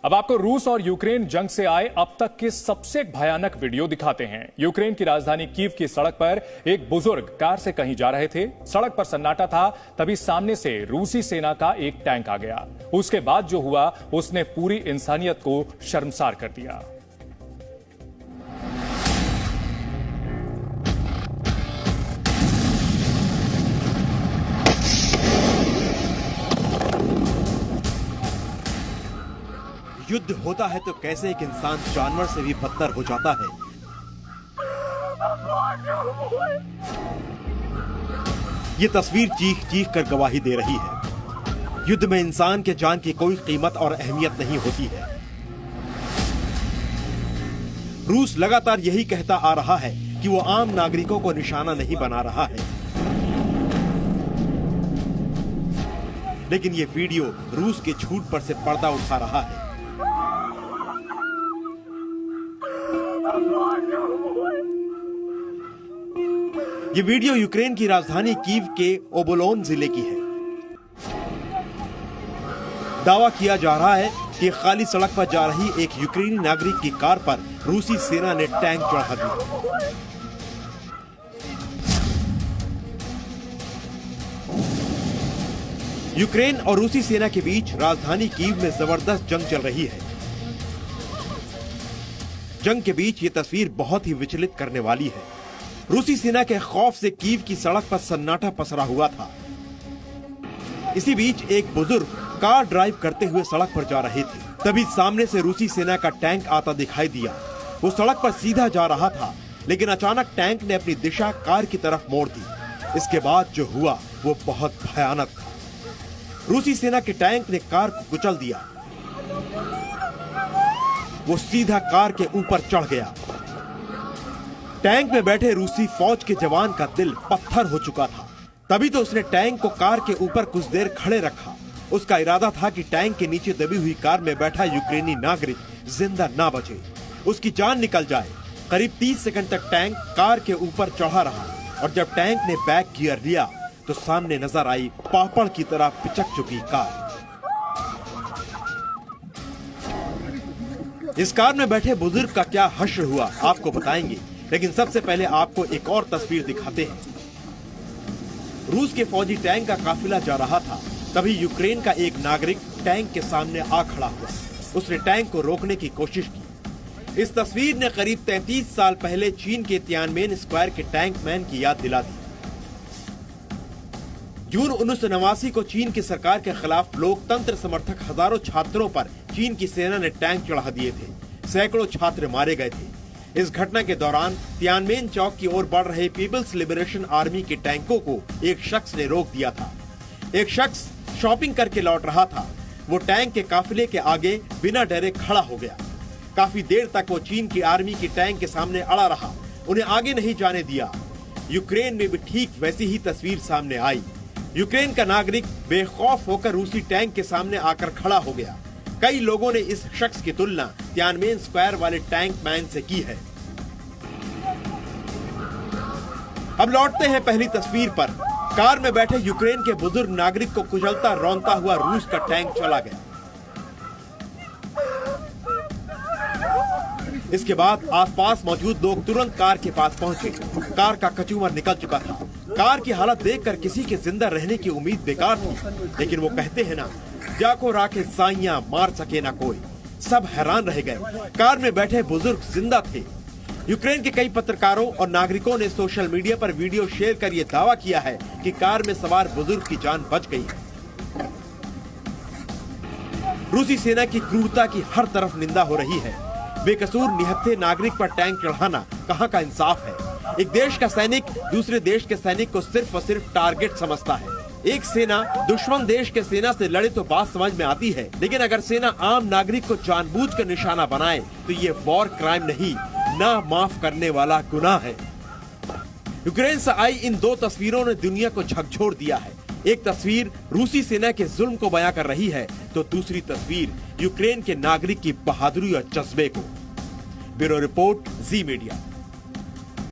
अब आपको रूस और यूक्रेन जंग से आए अब तक के सबसे भयानक वीडियो दिखाते हैं। यूक्रेन की राजधानी कीव की सड़क पर एक बुजुर्ग कार से कहीं जा रहे थे। सड़क पर सन्नाटा था, तभी सामने से रूसी सेना का एक टैंक आ गया। उसके बाद जो हुआ उसने पूरी इंसानियत को शर्मसार कर दिया। युद्ध होता है तो कैसे एक इंसान जानवर से भी बदतर हो जाता है। ये तस्वीर चीख चीख कर गवाही दे रही है। युद्ध में इंसान के जान की कोई कीमत और अहमियत नहीं होती है। रूस लगातार यही कहता आ रहा है कि वो आम नागरिकों को निशाना नहीं बना रहा है, लेकिन ये वीडियो रूस के झूठ पर से पर्दा उठा रहा है। ये वीडियो यूक्रेन की राजधानी कीव के ओबोलोन जिले की है। दावा किया जा रहा है कि खाली सड़क पर जा रही एक यूक्रेनी नागरिक की कार पर रूसी सेना ने टैंक चढ़ा दिया। यूक्रेन और रूसी सेना के बीच राजधानी कीव में जबरदस्त जंग चल रही है। जंग के बीच ये तस्वीर बहुत ही विचलित करने वाली है। रूसी सेना के खौफ से कीव की सड़क पर सन्नाटा पसरा हुआ था। इसी बीच एक बुजुर्ग कार ड्राइव करते हुए सड़क पर जा रहे थे, तभी सामने से रूसी सेना का टैंक आता दिखाई दिया। वो सड़क पर सीधा जा रहा था, लेकिन अचानक टैंक ने अपनी दिशा कार की तरफ मोड़ दी। इसके बाद जो हुआ वो बहुत भयानक था। रूसी सेना के टैंक ने कार को कुचल दिया। वो सीधा कार के ऊपर चढ़ गया। टैंक में बैठे रूसी फौज के जवान का दिल पत्थर हो चुका था। तभी तो उसने टैंक को कार के ऊपर कुछ देर खड़े रखा। उसका इरादा था कि टैंक के नीचे दबी हुई कार में बैठा यूक्रेनी नागरिक जिंदा ना बचे, उसकी जान निकल जाए। करीब 30 सेकंड तक टैंक कार के ऊपर चढ़ा रहा और जब टैंक ने बैक गियर लिया तो सामने नजर आई पापड़ की तरह पिचक चुकी कार। इस कार में बैठे बुजुर्ग का क्या हश्र हुआ आपको बताएंगे, लेकिन सबसे पहले आपको एक और तस्वीर दिखाते हैं। रूस के फौजी टैंक का काफिला जा रहा था, तभी यूक्रेन का एक नागरिक टैंक के सामने आ खड़ा हुआ। उसने टैंक को रोकने की कोशिश की। इस तस्वीर ने करीब 33 साल पहले चीन के तियानमेन स्क्वायर के टैंक मैन की याद दिला दी। जून 1989 को चीन की सरकार के खिलाफ लोकतंत्र समर्थक हजारों छात्रों पर चीन की सेना ने टैंक चढ़ा दिए थे। सैकड़ों छात्र मारे गए थे। इस घटना के दौरान तियानमेन चौक की ओर बढ़ रहे पीपल्स लिबरेशन आर्मी के टैंकों को एक शख्स ने रोक दिया था। एक शख्स शॉपिंग करके लौट रहा था। वो टैंक के काफिले के आगे बिना डरे खड़ा हो गया। काफी देर तक वो चीन की आर्मी की टैंक के सामने अड़ा रहा, उन्हें आगे नहीं जाने दिया। यूक्रेन में भी ठीक वैसी ही तस्वीर सामने आई। यूक्रेन का नागरिक बेखौफ होकर रूसी टैंक के सामने आकर खड़ा हो गया। कई लोगों ने इस शख्स की तुलना तियानमेन स्क्वायर वाले टैंक मैन से की है। अब लौटते हैं पहली तस्वीर पर। कार में बैठे यूक्रेन के बुजुर्ग नागरिक को कुचलता रौंदता हुआ रूस का टैंक चला गया। इसके बाद आसपास मौजूद लोग तुरंत कार के पास पहुंचे। कार का कचूमर निकल चुका था। कार की हालत देखकर किसी के जिंदा रहने की उम्मीद बेकार थी, लेकिन वो कहते हैं ना, जाको राखे साइयां मार सके ना कोई। सब हैरान रह गए। कार में बैठे बुजुर्ग जिंदा थे। यूक्रेन के कई पत्रकारों और नागरिकों ने सोशल मीडिया पर वीडियो शेयर कर ये दावा किया है कि कार में सवार बुजुर्ग की जान बच गई है। रूसी सेना की क्रूरता की हर तरफ निंदा हो रही है। बेकसूर निहत्थे नागरिक पर टैंक चढ़ाना कहाँ का इंसाफ है। एक देश का सैनिक दूसरे देश के सैनिक को सिर्फ और सिर्फ टारगेट समझता है। एक सेना दुश्मन देश के सेना से लड़े तो बात समझ में आती है, लेकिन अगर सेना आम नागरिक को जानबूझकर निशाना बनाए तो ये वॉर क्राइम नहीं, ना माफ करने वाला गुनाह है। यूक्रेन से आई इन दो तस्वीरों ने दुनिया को झकझोर दिया है। एक तस्वीर रूसी सेना के जुल्म को बयां कर रही है, तो दूसरी तस्वीर यूक्रेन के नागरिक की बहादुरी और जज्बे को। ब्यूरो रिपोर्ट, जी मीडिया।